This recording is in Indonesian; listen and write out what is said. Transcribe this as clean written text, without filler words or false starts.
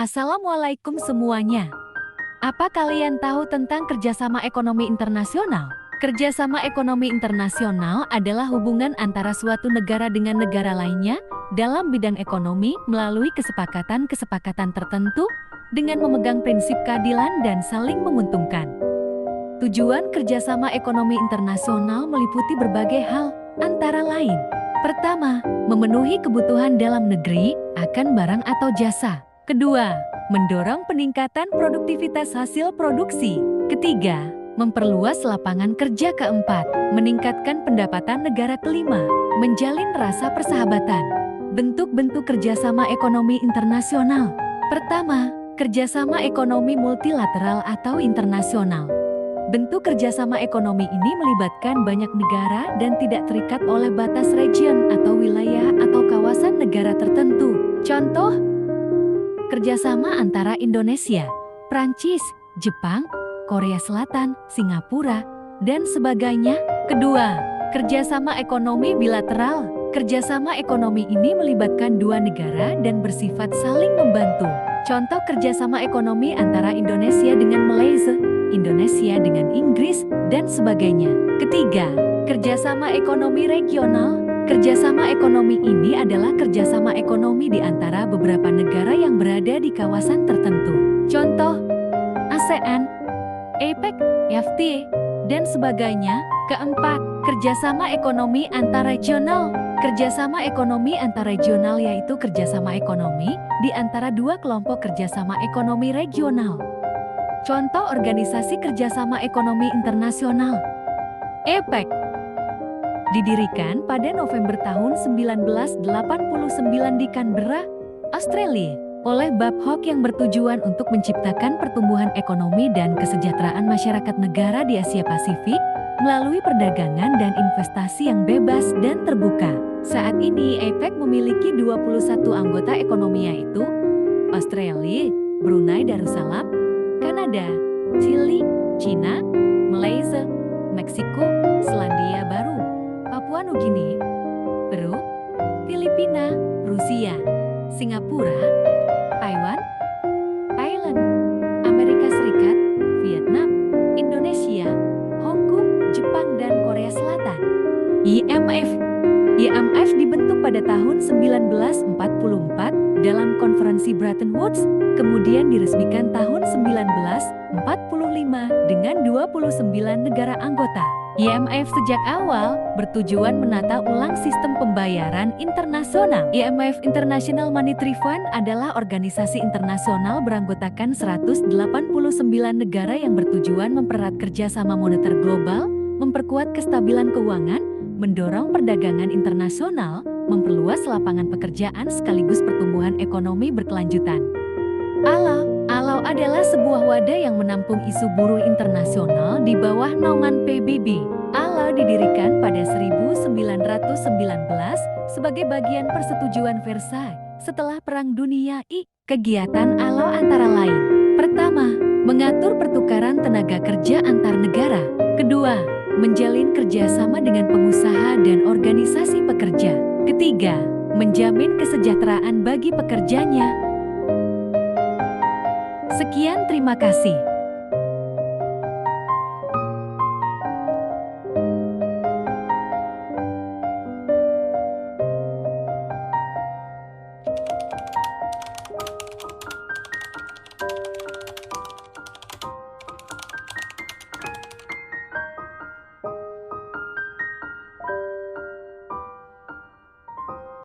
Assalamualaikum semuanya. Apa kalian tahu tentang kerjasama ekonomi internasional? Kerjasama ekonomi internasional adalah hubungan antara suatu negara dengan negara lainnya dalam bidang ekonomi melalui kesepakatan-kesepakatan tertentu dengan memegang prinsip keadilan dan saling menguntungkan. Tujuan kerjasama ekonomi internasional meliputi berbagai hal, antara lain: pertama, memenuhi kebutuhan dalam negeri akan barang atau jasa. Kedua, mendorong peningkatan produktivitas hasil produksi. Ketiga, memperluas lapangan kerja. Keempat, meningkatkan pendapatan negara. Kelima, menjalin rasa persahabatan. Bentuk-bentuk kerjasama ekonomi internasional. Pertama, kerjasama ekonomi multilateral atau internasional. Bentuk kerjasama ekonomi ini melibatkan banyak negara dan tidak terikat oleh batas region atau wilayah atau kawasan negara tertentu. Contoh, kerjasama antara Indonesia, Prancis, Jepang, Korea Selatan, Singapura, dan sebagainya. Kedua, kerjasama ekonomi bilateral. Kerjasama ekonomi ini melibatkan dua negara dan bersifat saling membantu. Contoh kerjasama ekonomi antara Indonesia dengan Malaysia, Indonesia dengan Inggris, dan sebagainya. Ketiga, kerjasama ekonomi regional. Kerjasama ekonomi ini adalah kerjasama ekonomi di antara beberapa negara yang berada di kawasan tertentu. Contoh, ASEAN, APEC, FTA, dan sebagainya. Keempat, kerjasama ekonomi antarregional. Kerjasama ekonomi antarregional yaitu kerjasama ekonomi di antara dua kelompok kerjasama ekonomi regional. Contoh organisasi kerjasama ekonomi internasional. APEC didirikan pada November tahun 1989 di Canberra, Australia, oleh Bob Hawke yang bertujuan untuk menciptakan pertumbuhan ekonomi dan kesejahteraan masyarakat negara di Asia Pasifik melalui perdagangan dan investasi yang bebas dan terbuka. Saat ini APEC memiliki 21 anggota ekonomi yaitu Australia, Brunei Darussalam, Kanada, Chili, China, Malaysia, Meksiko, Selandia Baru, Papua Nugini, Peru, Filipina, Rusia, Singapura, Taiwan, Thailand, Amerika Serikat, Vietnam, Indonesia, Hong Kong, Jepang, dan Korea Selatan. IMF dibentuk pada tahun 1944 dalam konferensi Bretton Woods, kemudian diresmikan tahun 1945 dengan 29 negara anggota. IMF sejak awal bertujuan menata ulang sistem pembayaran internasional. IMF International Monetary Fund adalah organisasi internasional beranggotakan 189 negara yang bertujuan mempererat kerjasama moneter global, memperkuat kestabilan keuangan, mendorong perdagangan internasional, memperluas lapangan pekerjaan sekaligus pertumbuhan ekonomi berkelanjutan. ALO adalah sebuah wadah yang menampung isu buruh internasional di bawah naungan PBB. ALO didirikan pada 1919 sebagai bagian persetujuan Versailles setelah Perang Dunia I. Kegiatan ALO antara lain: pertama, mengatur pertukaran tenaga kerja antar negara. Kedua, menjalin kerjasama dengan pengusaha dan organisasi pekerja. Ketiga, menjamin kesejahteraan bagi pekerjanya. Sekian, terima kasih.